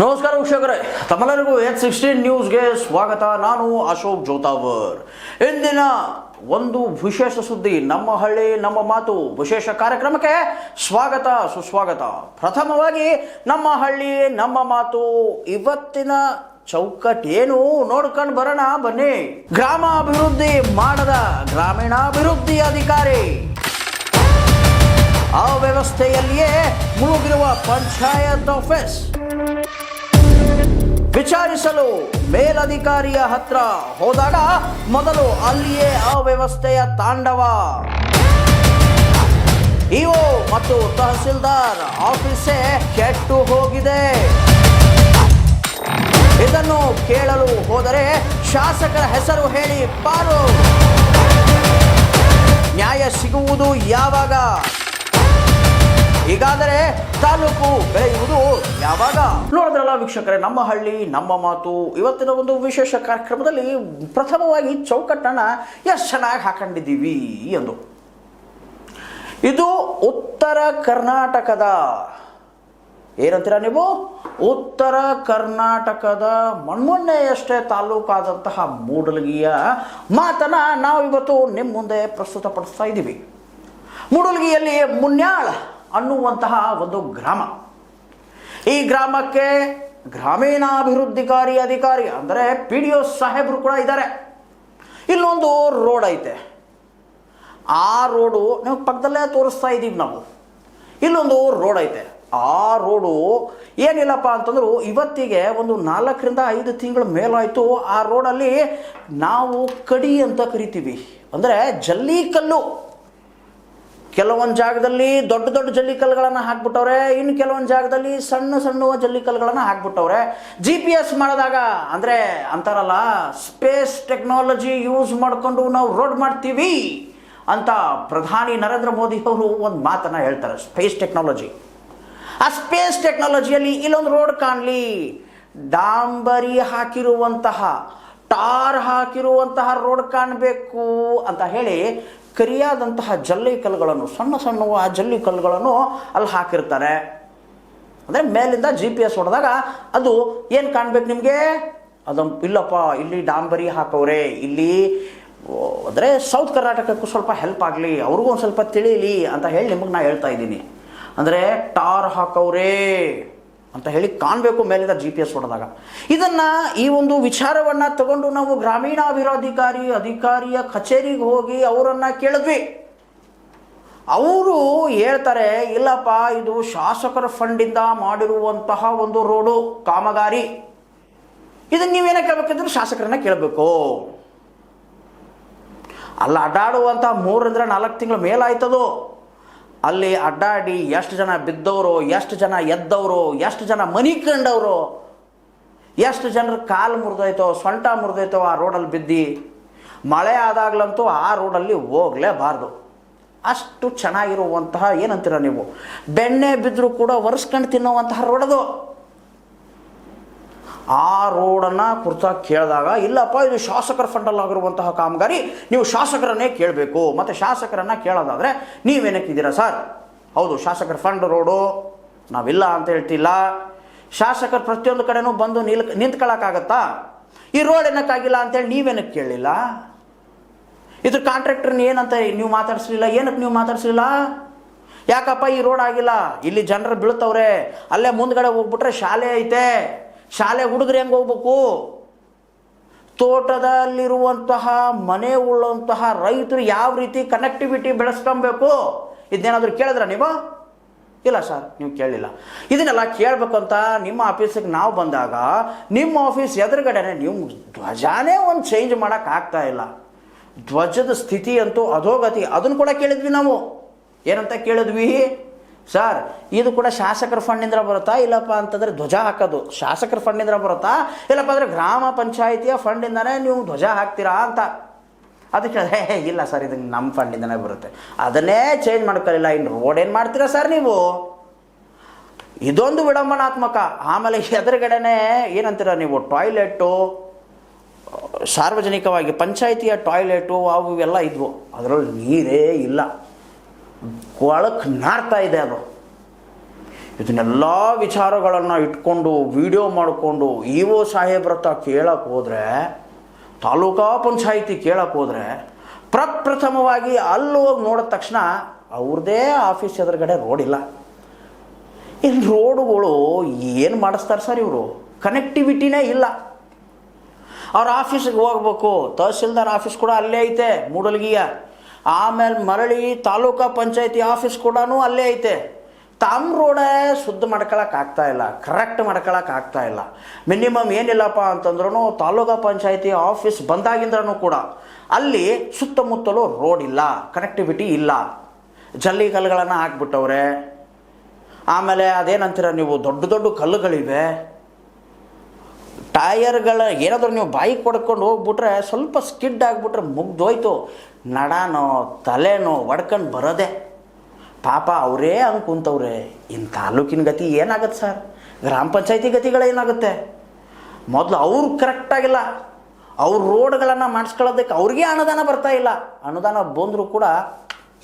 ನಮಸ್ಕಾರ ವೀಕ್ಷಕರೇ, ತಮ್ಮೆಲ್ಲರಿಗೂ H16 ನ್ಯೂಸ್ಗೆ ಸ್ವಾಗತ. ನಾನು ಅಶೋಕ್ ಜೋತಾವರ್. ಇಂದಿನ ಒಂದು ವಿಶೇಷ ಸುದ್ದಿ, ನಮ್ಮ ಹಳ್ಳಿ ನಮ್ಮ ಮಾತು ವಿಶೇಷ ಕಾರ್ಯಕ್ರಮಕ್ಕೆ ಸ್ವಾಗತ ಸುಸ್ವಾಗತ. ಪ್ರಥಮವಾಗಿ ನಮ್ಮ ಹಳ್ಳಿ ನಮ್ಮ ಮಾತು ಇವತ್ತಿನ ಚೌಕಟ್ಟು ಏನು ನೋಡ್ಕೊಂಡು ಬರೋಣ ಬನ್ನಿ. ಗ್ರಾಮಾಭಿವೃದ್ಧಿ ಮಾಡದ ಗ್ರಾಮೀಣಾಭಿವೃದ್ಧಿ ಅಧಿಕಾರಿ, ಅವ್ಯವಸ್ಥೆಯಲ್ಲಿಯೇ ಮುಳುಗಿರುವ ಪಂಚಾಯತ್ ಆಫೀಸ್, ವಿಚಾರಿಸಲು ಮೇಲಧಿಕಾರಿಯ ಹತ್ರ ಹೋದಾಗ ಮೊದಲು ಅಲ್ಲಿಯೇ ಅವ್ಯವಸ್ಥೆಯ ತಾಂಡವ. ಇಒ ಮತ್ತು ತಹಸೀಲ್ದಾರ್ ಆಫೀಸೇ ಕೆಟ್ಟು ಹೋಗಿದೆ. ಇದನ್ನು ಕೇಳಲು ಹೋದರೆ ಶಾಸಕರ ಹೆಸರು ಹೇಳಿ ಪಾರು. ನ್ಯಾಯ ಸಿಗುವುದು ಯಾವಾಗ? ಹೀಗಾದರೆ ತಾಲೂಕು ಬೆಳೆಯುವುದು ಯಾವಾಗ? ನೋಡಿದ್ರಲ್ಲ ವೀಕ್ಷಕರೇ, ನಮ್ಮ ಹಳ್ಳಿ ನಮ್ಮ ಮಾತು ಇವತ್ತಿನ ಒಂದು ವಿಶೇಷ ಕಾರ್ಯಕ್ರಮದಲ್ಲಿ ಪ್ರಥಮವಾಗಿ ಚೌಕಟ್ಟನ್ನ ಎಷ್ಟು ಚೆನ್ನಾಗಿ ಹಾಕೊಂಡಿದ್ದೀವಿ ಎಂದು. ಇದು ಉತ್ತರ ಕರ್ನಾಟಕದ ಏನಂತೀರ ನೀವು, ಉತ್ತರ ಕರ್ನಾಟಕದ ಮೊನ್ನೆಯಷ್ಟೇ ತಾಲೂಕಾದಂತಹ ಮೂಡಲಗಿಯ ಮಾತನ್ನ ನಾವು ಇವತ್ತು ನಿಮ್ಮ ಮುಂದೆ ಪ್ರಸ್ತುತಪಡಿಸ್ತಾ ಇದ್ದೀವಿ. ಮೂಡಲಗಿಯಲ್ಲಿ ಮುನ್ಯಾಳ ಅನ್ನುವಂತಹ ಒಂದು ಗ್ರಾಮ. ಈ ಗ್ರಾಮಕ್ಕೆ ಗ್ರಾಮೀಣಾಭಿವೃದ್ಧಿಕಾರಿ ಅಧಿಕಾರಿ ಅಂದರೆ PDO ಸಾಹೇಬರು ಕೂಡ ಇದ್ದಾರೆ. ಇಲ್ಲೊಂದು ರೋಡ್ ಐತೆ, ಆ ರೋಡು ನಾವು ಪಕ್ಕದಲ್ಲೇ ತೋರಿಸ್ತಾ ಇದ್ದೀವಿ ನಾವು. ಇಲ್ಲೊಂದು ರೋಡ್ ಐತೆ, ಆ ರೋಡು ಏನಿಲ್ಲಪ್ಪ ಅಂತಂದ್ರು ಇವತ್ತಿಗೆ ಒಂದು 4 ರಿಂದ 5 ತಿಂಗಳ ಮೇಲಾಯಿತು. ಆ ರೋಡಲ್ಲಿ ನಾವು ಕಡಿ ಅಂತ ಕರಿತೀವಿ, ಅಂದರೆ ಜಲ್ಲಿಕಲ್ಲು. ಕೆಲವೊಂದು ಜಾಗದಲ್ಲಿ ದೊಡ್ಡ ದೊಡ್ಡ ಜಲ್ಲಿಕಲ್ಲುಗಳನ್ನು ಹಾಕ್ಬಿಟ್ಟವ್ರೆ, ಇನ್ನು ಕೆಲವೊಂದು ಜಾಗದಲ್ಲಿ ಸಣ್ಣ ಸಣ್ಣ ಜಲ್ಲಿಕಲ್ಲುಗಳನ್ನು ಹಾಕ್ಬಿಟ್ಟವ್ರೆ. GPS ಮಾಡಿದಾಗ ಅಂದರೆ ಅಂತಾರಲ್ಲ, ಸ್ಪೇಸ್ ಟೆಕ್ನಾಲಜಿ ಯೂಸ್ ಮಾಡಿಕೊಂಡು ನಾವು ರೋಡ್ ಮಾಡ್ತೀವಿ ಅಂತ ಪ್ರಧಾನಿ ನರೇಂದ್ರ ಮೋದಿ ಅವರು ಒಂದು ಮಾತನ್ನು ಹೇಳ್ತಾರೆ, ಸ್ಪೇಸ್ ಟೆಕ್ನಾಲಜಿ. ಆ ಸ್ಪೇಸ್ ಟೆಕ್ನಾಲಜಿಯಲ್ಲಿ ಇಲ್ಲೊಂದು ರೋಡ್ ಕಾಣಲಿ, ಡಾಂಬರಿ ಹಾಕಿರುವಂತಹ ಟಾರ್ ಹಾಕಿರುವಂತಹ ರೋಡ್ ಕಾಣಬೇಕು ಅಂತ ಹೇಳಿ ಕರಿಯಾದಂತಹ ಜಲ್ಲಿ ಕಲ್ಲುಗಳನ್ನು, ಸಣ್ಣ ಸಣ್ಣ ಆ ಜಲ್ಲಿ ಕಲ್ಲುಗಳನ್ನು ಅಲ್ಲಿ ಹಾಕಿರ್ತಾರೆ. ಅಂದರೆ ಮೇಲಿಂದ GPS ಹೊಡೆದಾಗ ಅದು ಏನು ಕಾಣಬೇಕು ನಿಮಗೆ? ಅದು ಇಲ್ಲಪ್ಪ, ಇಲ್ಲಿ ಡಾಂಬರಿ ಹಾಕವ್ರೆ, ಇಲ್ಲಿ ಅಂದರೆ ಸೌತ್ ಕರ್ನಾಟಕಕ್ಕೂ ಸ್ವಲ್ಪ ಹೆಲ್ಪ್ ಆಗಲಿ, ಅವ್ರಿಗೂ ಒಂದು ಸ್ವಲ್ಪ ತಿಳಿಯಲಿ ಅಂತ ಹೇಳಿ ನಿಮಗೆ ನಾನು ಹೇಳ್ತಾ ಇದ್ದೀನಿ. ಅಂದರೆ ಟಾರ್ ಹಾಕವ್ರೆ ಅಂತ ಹೇಳಿ ಕಾಣಬೇಕು ಮೇಲಿಂದ GPS ಹೊಡೆದಾಗ. ಇದನ್ನು ಈ ಒಂದು ವಿಚಾರವನ್ನು ತಗೊಂಡು ನಾವು ಅಧಿಕಾರಿಯ ಕಚೇರಿಗೆ ಹೋಗಿ ಅವರನ್ನು ಕೇಳಿದ್ವಿ. ಅವರು ಹೇಳ್ತಾರೆ, ಇಲ್ಲಪ್ಪ ಇದು ಶಾಸಕರ ಫಂಡಿಂದ ಮಾಡಿರುವಂತಹ ಒಂದು ರೋಡು ಕಾಮಗಾರಿ, ಇದನ್ನು ನೀವೇನೇ ಕೇಳಬೇಕಿದ್ರೆ ಶಾಸಕರನ್ನ ಕೇಳಬೇಕು. ಅಲ್ಲಿ ಅಡ್ಡಾಡುವಂಥ 3 ರಿಂದ 4 ತಿಂಗಳ ಮೇಲಾಯ್ತದು. ಅಲ್ಲಿ ಅಡ್ಡಾಡಿ ಎಷ್ಟು ಜನ ಬಿದ್ದವರು, ಎಷ್ಟು ಜನ ಎದ್ದವರು, ಎಷ್ಟು ಜನ ಮನಿ ಕಂಡವರು, ಎಷ್ಟು ಜನರ ಕಾಲು ಮುರಿದೋಯ್ತೋ, ಸೊಂಟ ಮುರಿದೋಯ್ತೋ ಆ ರೋಡಲ್ಲಿ ಬಿದ್ದು. ಮಳೆ ಆದಾಗ್ಲಂತೂ ಆ ರೋಡಲ್ಲಿ ಹೋಗಲೇಬಾರ್ದು. ಅಷ್ಟು ಚೆನ್ನಾಗಿರುವಂತಹ ಏನಂತೀರ ನೀವು, ಬೆಣ್ಣೆ ಬಿದ್ದರೂ ಕೂಡ ಒರೆಸ್ಕೊಂಡು ತಿನ್ನುವಂತಹ ರೋಡದು. ಆ ರೋಡನ್ನು ಕುರಿತಾಗಿ ಕೇಳಿದಾಗ, ಇಲ್ಲಪ್ಪ ಇದು ಶಾಸಕರ ಫಂಡಲ್ಲಿ ಆಗಿರುವಂತಹ ಕಾಮಗಾರಿ, ನೀವು ಶಾಸಕರನ್ನೇ ಕೇಳಬೇಕು. ಮತ್ತು ಶಾಸಕರನ್ನು ಕೇಳೋದಾದರೆ ನೀವೇನಕ್ಕಿದ್ದೀರಾ ಸರ್? ಹೌದು, ಶಾಸಕರ ಫಂಡ್ ರೋಡು, ನಾವಿಲ್ಲ ಅಂತ ಹೇಳ್ತಿಲ್ಲ. ಶಾಸಕರು ಪ್ರತಿಯೊಂದು ಕಡೆನೂ ಬಂದು ನಿಂತ್ಕೊಳ್ಳೋಕ್ಕಾಗತ್ತಾ? ಈ ರೋಡ್ ಏನಕ್ಕಾಗಿಲ್ಲ ಅಂತೇಳಿ ನೀವೇನಕ್ಕೆ ಕೇಳಲಿಲ್ಲ? ಇದ್ರ ಕಾಂಟ್ರಾಕ್ಟರ್ನ ಏನಂತ ನೀವು ಮಾತಾಡಿಸ್ಲಿಲ್ಲ? ಏನಕ್ಕೆ ನೀವು ಮಾತಾಡಿಸ್ಲಿಲ್ಲ? ಯಾಕಪ್ಪ ಈ ರೋಡ್ ಆಗಿಲ್ಲ? ಇಲ್ಲಿ ಜನರು ಬೀಳ್ತವ್ರೆ, ಅಲ್ಲೇ ಮುಂದ್ಗಡೆ ಹೋಗ್ಬಿಟ್ರೆ ಶಾಲೆ ಐತೆ, ಶಾಲೆ ಹುಡುಗರು ಹೆಂಗೆ ಹೋಗ್ಬೇಕು? ತೋಟದಲ್ಲಿರುವಂತಹ ಮನೆ ಉಳ್ಳಂತಹ ರೈತರು ಯಾವ ರೀತಿ ಕನೆಕ್ಟಿವಿಟಿ ಬೆಳೆಸ್ಕೊಬೇಕು? ಇದನ್ನೇನಾದರೂ ಕೇಳಿದ್ರ ನೀವು? ಇಲ್ಲ ಸರ್, ನೀವು ಕೇಳಲಿಲ್ಲ. ಇದನ್ನೆಲ್ಲ ಕೇಳಬೇಕು ಅಂತ ನಿಮ್ಮ ಆಫೀಸಿಗೆ ನಾವು ಬಂದಾಗ ನಿಮ್ಮ ಆಫೀಸ್ ಎದುರುಗಡೆನೆ ನೀವು ಧ್ವಜಾನೇ ಒಂದು ಚೇಂಜ್ ಮಾಡೋಕ್ಕಾಗ್ತಾ ಇಲ್ಲ. ಧ್ವಜದ ಸ್ಥಿತಿ ಅಂತೂ ಅಧೋಗತಿ. ಅದನ್ನು ಕೂಡ ಕೇಳಿದ್ವಿ ನಾವು. ಏನಂತ ಕೇಳಿದ್ವಿ? ಸರ್, ಇದು ಕೂಡ ಶಾಸಕರ ಫಂಡಿಂದ ಬರುತ್ತಾ? ಇಲ್ಲಪ್ಪ ಅಂತಂದರೆ ಧ್ವಜ ಹಾಕೋದು ಶಾಸಕರ ಫಂಡಿಂದ ಬರುತ್ತಾ? ಇಲ್ಲಪ್ಪ ಅಂದರೆ ಗ್ರಾಮ ಪಂಚಾಯಿತಿಯ ಫಂಡಿಂದನೇ ನೀವು ಧ್ವಜ ಹಾಕ್ತೀರಾ ಅಂತ. ಅದಕ್ಕೆ ಇಲ್ಲ ಸರ್, ಇದು ನಮ್ಮ ಫಂಡಿಂದನೇ ಬರುತ್ತೆ, ಅದನ್ನೇ ಚೇಂಜ್ ಮಾಡ್ಕೊಳ್ಳಿಲ್ಲ. ಇನ್ನು ರೋಡ್ ಏನು ಮಾಡ್ತೀರಾ ಸರ್ ನೀವು? ಇದೊಂದು ವಿಡಂಬನಾತ್ಮಕ. ಆಮೇಲೆ ಎದುರುಗಡೆನೆ ಏನಂತೀರ ನೀವು, ಟಾಯ್ಲೆಟು, ಸಾರ್ವಜನಿಕವಾಗಿ ಪಂಚಾಯಿತಿಯ ಟಾಯ್ಲೆಟು ಅವು ಇವೆಲ್ಲ ಇದ್ವು. ಅದರಲ್ಲಿ ನೀರೇ ಇಲ್ಲ, ಕೊಳಕ್ಕೆ ನಾರ್ತಾ ಇದೆ ಅದು. ಇದನ್ನೆಲ್ಲ ವಿಚಾರಗಳನ್ನು ಇಟ್ಕೊಂಡು ವಿಡಿಯೋ ಮಾಡಿಕೊಂಡು ಇ ಒ ಸಾಹೇಬ್ರ ಹತ್ರ ಕೇಳಕ್ಕೆ ಹೋದರೆ, ತಾಲೂಕಾ ಪಂಚಾಯಿತಿ ಕೇಳಕ್ಕೆ ಹೋದರೆ, ಪ್ರಪ್ರಥಮವಾಗಿ ಅಲ್ಲಿ ಹೋಗಿ ನೋಡಿದ ತಕ್ಷಣ ಅವ್ರದ್ದೇ ಆಫೀಸ್ ಎದುರುಗಡೆ ರೋಡ್ ಇಲ್ಲ. ಇಲ್ಲಿ ರೋಡುಗಳು ಏನು ಮಾಡಿಸ್ತಾರೆ ಸರ್ ಇವರು? ಕನೆಕ್ಟಿವಿಟಿನೇ ಇಲ್ಲ. ಅವ್ರ ಆಫೀಸಿಗೆ ಹೋಗ್ಬೇಕು, ತಹಸೀಲ್ದಾರ್ ಆಫೀಸ್ ಕೂಡ ಅಲ್ಲೇ ಐತೆ ಮೂಡಲ್ಗಿಯ. ಆಮೇಲೆ ಮರಳಿ ತಾಲೂಕಾ ಪಂಚಾಯಿತಿ ಆಫೀಸ್ ಕೂಡ ಅಲ್ಲೇ ಐತೆ. ತಮ್ಮ ರೋಡೇ ಶುದ್ಧ ಮಾಡ್ಕೊಳಕ್ಕೆ ಇಲ್ಲ, ಕರೆಕ್ಟ್ ಮಾಡ್ಕೊಳಕ್ಕೆ ಇಲ್ಲ. ಮಿನಿಮಮ್ ಏನಿಲ್ಲಪ್ಪ ಅಂತಂದ್ರೂ ತಾಲೂಕಾ ಪಂಚಾಯಿತಿ ಆಫೀಸ್ ಬಂದಾಗಿಂದ್ರೂ ಕೂಡ ಅಲ್ಲಿ ಸುತ್ತಮುತ್ತಲೂ ರೋಡ್ ಇಲ್ಲ, ಕನೆಕ್ಟಿವಿಟಿ ಇಲ್ಲ. ಜಲ್ಲಿ ಕಲ್ಲುಗಳನ್ನು ಹಾಕ್ಬಿಟ್ಟವ್ರೆ. ಆಮೇಲೆ ಅದೇನಂತೀರ ನೀವು, ದೊಡ್ಡ ದೊಡ್ಡ ಕಲ್ಲುಗಳಿವೆ. ಟಯರ್ಗಳ ಏನಾದರೂ ನೀವು ಬಾಯಿಗೆ ಕೊಡ್ಕೊಂಡು ಹೋಗ್ಬಿಟ್ರೆ, ಸ್ವಲ್ಪ ಸ್ಕಿಡ್ ಆಗಿಬಿಟ್ರೆ ಮುಗ್ದೋಯ್ತು. ನಡಾನೋ ತಲೆನೋ ಒಡ್ಕೊಂಡು ಬರೋದೆ. ಪಾಪ ಅವರೇ ಹಂಗೆ ಕುಂತವ್ರೆ. ಇನ್ನು ತಾಲೂಕಿನ ಗತಿ ಏನಾಗುತ್ತೆ ಸರ್? ಗ್ರಾಮ ಪಂಚಾಯತಿ ಗತಿಗಳೇನಾಗುತ್ತೆ? ಮೊದಲು ಅವ್ರು ಕರೆಕ್ಟಾಗಿಲ್ಲ. ಅವ್ರ ರೋಡ್ಗಳನ್ನು ಮಾಡಿಸ್ಕೊಳ್ಳೋದಕ್ಕೆ ಅವ್ರಿಗೆ ಅನುದಾನ ಬರ್ತಾ ಇಲ್ಲ. ಅನುದಾನ ಬಂದರೂ ಕೂಡ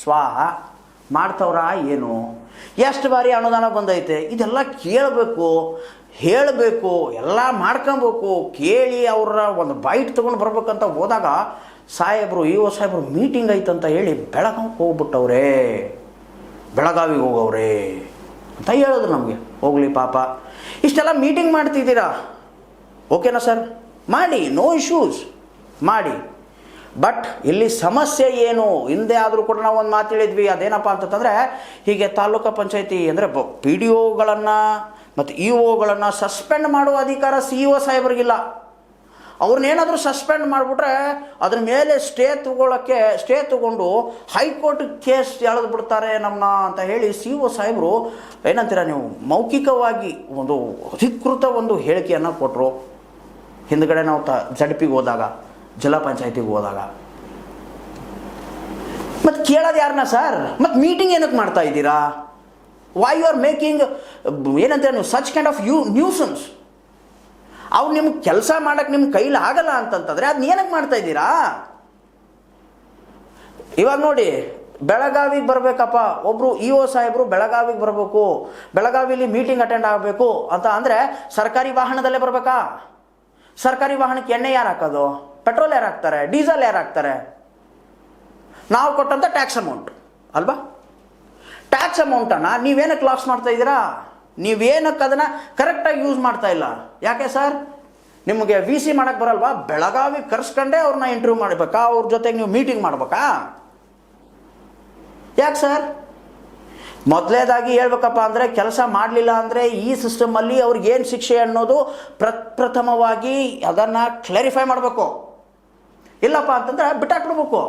ಸ್ವಾಹ ಮಾಡ್ತವ್ರ ಏನು? ಎಷ್ಟು ಬಾರಿ ಅನುದಾನ ಬಂದೈತೆ? ಇದೆಲ್ಲ ಕೇಳಬೇಕು, ಹೇಳಬೇಕು, ಎಲ್ಲ ಮಾಡ್ಕೊಬೇಕು. ಕೇಳಿ ಅವರ ಒಂದು ಬೈಟ್ ತೊಗೊಂಡು ಬರ್ಬೇಕಂತ ಹೋದಾಗ ಸಾಹೇಬರು ಇ ಒ ಸಾಹೇಬರು ಮೀಟಿಂಗ್ ಐತಂತ ಹೇಳಿ ಬೆಳಗಾವಿಗೆ ಹೋಗ್ಬಿಟ್ಟವ್ರೆ, ಬೆಳಗಾವಿಗೆ ಹೋಗವ್ರೆ ಅಂತ ಹೇಳಿದ್ರು ನಮಗೆ. ಹೋಗಲಿ ಪಾಪ, ಇಷ್ಟೆಲ್ಲ ಮೀಟಿಂಗ್ ಮಾಡ್ತಿದ್ದೀರಾ, ಓಕೆನಾ ಸರ್? ಮಾಡಿ, ನೋ ಇಶ್ಯೂಸ್, ಮಾಡಿ. ಬಟ್ ಇಲ್ಲಿ ಸಮಸ್ಯೆ ಏನು? ಹಿಂದೆ ಆದರೂ ಕೂಡ ನಾವು ಒಂದು ಮಾತು ಹೇಳಿದ್ವಿ. ಅದೇನಪ್ಪ ಅಂತಂದರೆ, ಹೀಗೆ ತಾಲೂಕು ಪಂಚಾಯತಿ ಅಂದರೆ ಪಿ ಡಿ ಒಗಳನ್ನು ಮತ್ತು ಇ ಒಗಳನ್ನು ಸಸ್ಪೆಂಡ್ ಮಾಡುವ ಅಧಿಕಾರ ಸಿ ಇ ಒ ಸಾಹೇಬ್ರಿಗಿಲ್ಲ. ಅವ್ರನ್ನೇನಾದರೂ ಸಸ್ಪೆಂಡ್ ಮಾಡಿಬಿಟ್ರೆ ಅದ್ರ ಮೇಲೆ ಸ್ಟೇ ತಗೊಂಡು ಹೈಕೋರ್ಟ್ ಕೇಸ್ ಎಳೆದು ಬಿಡ್ತಾರೆ ನಮ್ಮನ್ನ ಅಂತ ಹೇಳಿ ಸಿ ಇ ಒ ಸಾಹೇಬರು ಏನಂತೀರ ನೀವು, ಮೌಖಿಕವಾಗಿ ಒಂದು ಅಧಿಕೃತ ಒಂದು ಹೇಳಿಕೆಯನ್ನು ಕೊಟ್ಟರು. ಹಿಂದ್ಗಡೆ ನಾವು ಜಡ್ಪಿಗೆ ಹೋದಾಗ, ಜಿಲ್ಲಾ ಪಂಚಾಯತಿಗೆ ಹೋದಾಗ. ಮತ್ತು ಕೇಳೋದು ಯಾರನ್ನ ಸರ್? ಮತ್ತು ಮೀಟಿಂಗ್ ಏನಕ್ಕೆ ಮಾಡ್ತಾ ಇದ್ದೀರಾ? ವೈ ಯು ಆರ್ ಮೇಕಿಂಗ್ ಏನಂತ ನೀವು ಸಚ್ ಕೈಂಡ್ ಆಫ್ ನ್ಯೂಸನ್ಸ್? ಅವ್ರು ನಿಮ್ಗೆ ಕೆಲಸ ಮಾಡೋಕ್ಕೆ ನಿಮ್ಮ ಕೈಲಿ ಆಗಲ್ಲ ಅಂತಂತಂದರೆ ಅದನ್ನ ಏನಕ್ಕೆ ಮಾಡ್ತಾ ಇದ್ದೀರಾ? ಇವಾಗ ನೋಡಿ, ಬೆಳಗಾವಿಗೆ ಬರಬೇಕಪ್ಪ ಒಬ್ಬರು ಇ ಒ ಸಾಹೇಬರು, ಬೆಳಗಾವಿಗೆ ಬರಬೇಕು, ಬೆಳಗಾವಿಲಿ ಮೀಟಿಂಗ್ ಅಟೆಂಡ್ ಆಗಬೇಕು ಅಂತ ಅಂದರೆ ಸರ್ಕಾರಿ ವಾಹನದಲ್ಲೇ ಬರಬೇಕಾ? ಸರ್ಕಾರಿ ವಾಹನಕ್ಕೆ ಎಣ್ಣೆ ಯಾರು ಹಾಕೋದು? ಪೆಟ್ರೋಲ್ ಯಾರು ಹಾಕ್ತಾರೆ? ಡೀಸೆಲ್ ಯಾರು ಹಾಕ್ತಾರೆ? ನಾವು ಕೊಟ್ಟಂಥ ಟ್ಯಾಕ್ಸ್ ಅಮೌಂಟ್ ಅಲ್ವಾ? ಟ್ಯಾಕ್ಸ್ ಅಮೌಂಟನ್ನು ನೀವೇನಕ್ಕೆ ಲಾಸ್ ಮಾಡ್ತಾ ಇದ್ದೀರಾ? ನೀವೇನಕ್ಕೆ ಅದನ್ನು ಕರೆಕ್ಟಾಗಿ ಯೂಸ್ ಮಾಡ್ತಾ ಇಲ್ಲ. ಯಾಕೆ ಸರ್? ನಿಮಗೆ ವಿ ಸಿ ಮಾಡೋಕ್ಕೆ ಬರಲ್ವಾ? ಬೆಳಗಾವಿ ಕರ್ಸ್ಕೊಂಡೇ ಅವ್ರನ್ನ ಇಂಟರ್ವ್ಯೂ ಮಾಡಬೇಕಾ? ಅವ್ರ ಜೊತೆಗೆ ನೀವು ಮೀಟಿಂಗ್ ಮಾಡಬೇಕಾ? ಯಾಕೆ ಸರ್? ಮೊದಲೇದಾಗಿ ಹೇಳ್ಬೇಕಪ್ಪ ಅಂದರೆ, ಕೆಲಸ ಮಾಡಲಿಲ್ಲ ಅಂದರೆ ಈ ಸಿಸ್ಟಮಲ್ಲಿ ಅವ್ರಿಗೇನು ಶಿಕ್ಷೆ ಅನ್ನೋದು ಪ್ರಥಮವಾಗಿ ಅದನ್ನು ಕ್ಲಾರಿಫೈ ಮಾಡಬೇಕು. ಇಲ್ಲಪ್ಪ ಅಂತಂದರೆ ಬಿಟ್ಟಾಕ್ಬಿಡ್ಬೇಕು.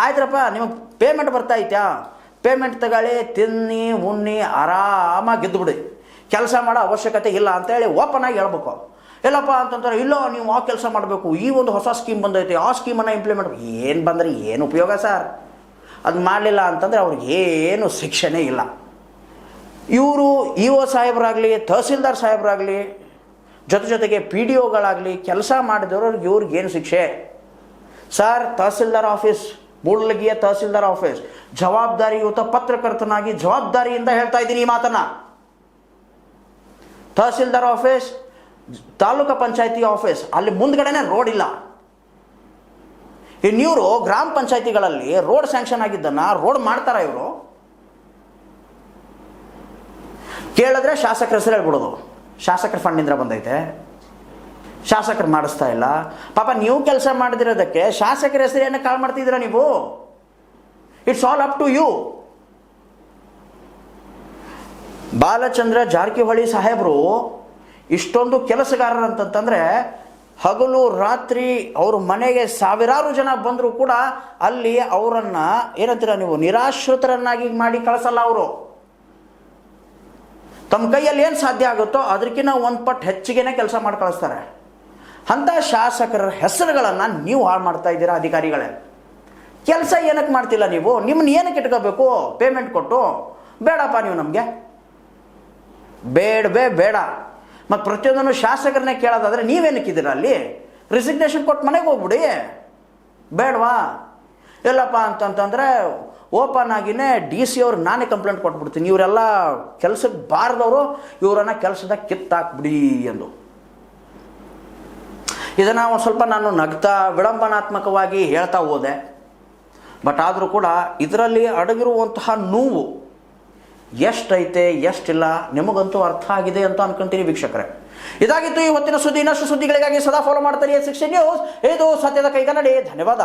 ಆಯ್ತರಪ್ಪ, ನಿಮಗೆ ಪೇಮೆಂಟ್ ಬರ್ತಾಯಿತ್ಯಾ? ಪೇಮೆಂಟ್ ತಗೊಳ್ಳಿ, ತಿನ್ನಿ ಉಣ್ಣಿ ಆರಾಮಾಗಿ ಗೆದ್ದುಬಿಡಿ, ಕೆಲಸ ಮಾಡೋ ಅವಶ್ಯಕತೆ ಇಲ್ಲ ಅಂತೇಳಿ ಓಪನ್ ಆಗಿ ಹೇಳ್ಬೇಕು. ಇಲ್ಲಪ್ಪ ಅಂತಂತಾರೆ, ಇಲ್ಲ ನೀವು ಆ ಕೆಲಸ ಮಾಡಬೇಕು, ಈ ಒಂದು ಹೊಸ ಸ್ಕೀಮ್ ಬಂದೈತೆ, ಆ ಸ್ಕೀಮನ್ನು ಇಂಪ್ಲಿಮೆಂಟ್ ಏನು ಬಂದರೆ ಏನು ಉಪಯೋಗ ಸರ್? ಅದು ಮಾಡಲಿಲ್ಲ ಅಂತಂದರೆ ಅವ್ರಿಗೇನು ಶಿಕ್ಷೆನೇ ಇಲ್ಲ. ಇವರು ಇ ಒ ಸಾಹೇಬರಾಗಲಿ, ತಹಸೀಲ್ದಾರ್ ಸಾಹೇಬರಾಗಲಿ, ಜೊತೆಗೆ ಪಿ ಡಿ ಒಗಳಾಗಲಿ ಕೆಲಸ ಮಾಡಿದವ್ರಿಗೆ ಇವ್ರಿಗೇನು ಶಿಕ್ಷೆ ಸರ್? ತಹಸೀಲ್ದಾರ್ ಆಫೀಸ್, ಮೂಡಲಗಿಯ ತಹಸೀಲ್ದಾರ್ ಆಫೀಸ್, ಜವಾಬ್ದಾರಿಯುತ ಪತ್ರಕರ್ತನಾಗಿ ಜವಾಬ್ದಾರಿಯಿಂದ ಹೇಳ್ತಾ ಇದ್ದೀನಿ ಈ ಮಾತನ್ನ. ತಹಸೀಲ್ದಾರ್ ಆಫೀಸ್, ತಾಲೂಕು ಪಂಚಾಯತಿ ಆಫೀಸ್, ಅಲ್ಲಿ ಮುಂದ್ಗಡೆನೆ ರೋಡ್ ಇಲ್ಲ. ಇನ್ನಿವರು ಗ್ರಾಮ ಪಂಚಾಯತಿಗಳಲ್ಲಿ ರೋಡ್ ಸ್ಯಾಂಕ್ಷನ್ ಆಗಿದ್ದನ್ನ ರೋಡ್ ಮಾಡ್ತಾರ ಇವರು? ಕೇಳಿದ್ರೆ ಶಾಸಕರ ಹೆಸರು ಹೇಳ್ಬಿಡೋದು, ಶಾಸಕರ ಫಂಡಿಂದ ಬಂದೈತೆ, ಶಾಸಕರು ಮಾಡಿಸ್ತಾ ಇಲ್ಲ. ಪಾಪ ನೀವು ಕೆಲಸ ಮಾಡದಿರೋದಕ್ಕೆ ಶಾಸಕರ ಹೆಸರು ಏನಕ್ಕೆ ಕಾಲ್ ಮಾಡ್ತಿದ್ದೀರಾ ನೀವು? It's all up to you. Balachandra Jarkiholi ಸಾಹೇಬರು ಇಷ್ಟೊಂದು ಕೆಲಸಗಾರರಂತಂದ್ರೆ, ಹಗಲು ರಾತ್ರಿ ಅವ್ರ ಮನೆಗೆ ಸಾವಿರಾರು ಜನ ಬಂದರೂ ಕೂಡ ಅಲ್ಲಿ ಅವರನ್ನು ಏನಂತೀರ ನೀವು, ನಿರಾಶ್ರಿತರನ್ನಾಗಿ ಮಾಡಿ ಕಳಿಸಲ್ಲ. ಅವರು ತಮ್ಮ ಕೈಯಲ್ಲಿ ಏನು ಸಾಧ್ಯ ಆಗುತ್ತೋ ಅದಕ್ಕಿಂತ ಒಂದು ಪಟ್ಟು ಹೆಚ್ಚಿಗೆನೇ ಕೆಲಸ ಮಾಡಿ ಕಳಿಸ್ತಾರೆ. ಅಂಥ ಶಾಸಕರ ಹೆಸರುಗಳನ್ನು ನೀವು ಹಾಳು ಮಾಡ್ತಾ ಇದ್ದೀರಾ ಅಧಿಕಾರಿಗಳೇ. ಕೆಲಸ ಏನಕ್ಕೆ ಮಾಡ್ತಿಲ್ಲ ನೀವು? ನಿಮ್ಮನ್ನ ಏನಕ್ಕೆ ಇಟ್ಕೋಬೇಕು? ಪೇಮೆಂಟ್ ಕೊಟ್ಟು ಬೇಡಪ್ಪ ನೀವು ನಮಗೆ ಬೇಡ. ಮತ್ತು ಪ್ರತಿಯೊಂದನ್ನು ಶಾಸಕರನ್ನೇ ಕೇಳೋದಾದರೆ ನೀವೇನಕ್ಕಿದ್ದೀರ ಅಲ್ಲಿ? ರಿಸಿಗ್ನೇಷನ್ ಕೊಟ್ಟು ಮನೆಗೆ ಹೋಗ್ಬಿಡಿ, ಬೇಡವಾ? ಎಲ್ಲಪ್ಪ ಅಂತಂತಂದರೆ ಓಪನ್ ಆಗಿನೇ ಡಿ ಸಿ ಅವ್ರಿಗೆ ನಾನೇ ಕಂಪ್ಲೇಂಟ್ ಕೊಟ್ಬಿಡ್ತೀನಿ, ಇವರೆಲ್ಲ ಕೆಲಸಕ್ಕೆ ಬಾರದವರು, ಇವರನ್ನು ಕೆಲಸದ ಕಿತ್ತಾಕ್ಬಿಡಿ ಎಂದು. ಇದನ್ನು ಒಂದು ಸ್ವಲ್ಪ ನಾನು ನಗ್ತಾ ವಿಡಂಬನಾತ್ಮಕವಾಗಿ ಹೇಳ್ತಾ ಹೋದೆ. ಬಟ್ ಆದರೂ ಕೂಡ ಇದರಲ್ಲಿ ಅಡಗಿರುವಂತಹ ನೋವು ಎಷ್ಟೈತೆ ಎಷ್ಟಿಲ್ಲ ನಿಮಗಂತೂ ಅರ್ಥ ಆಗಿದೆ ಅಂತ ಅನ್ಕೊಂತೀನಿ ವೀಕ್ಷಕರೇ. ಇದಾಗಿತ್ತು ಈ ಹೊತ್ತಿನ ಸುದ್ದಿ. ಇನ್ನಷ್ಟು ಸುದ್ದಿಗಳಿಗಾಗಿ ಸದಾ ಫಾಲೋ ಮಾಡ್ತಾರೆ 60 ನ್ಯೂಸ್. ಇದು ಸತ್ಯದ ಕೈಗನ್ನಡಿ. ಧನ್ಯವಾದ.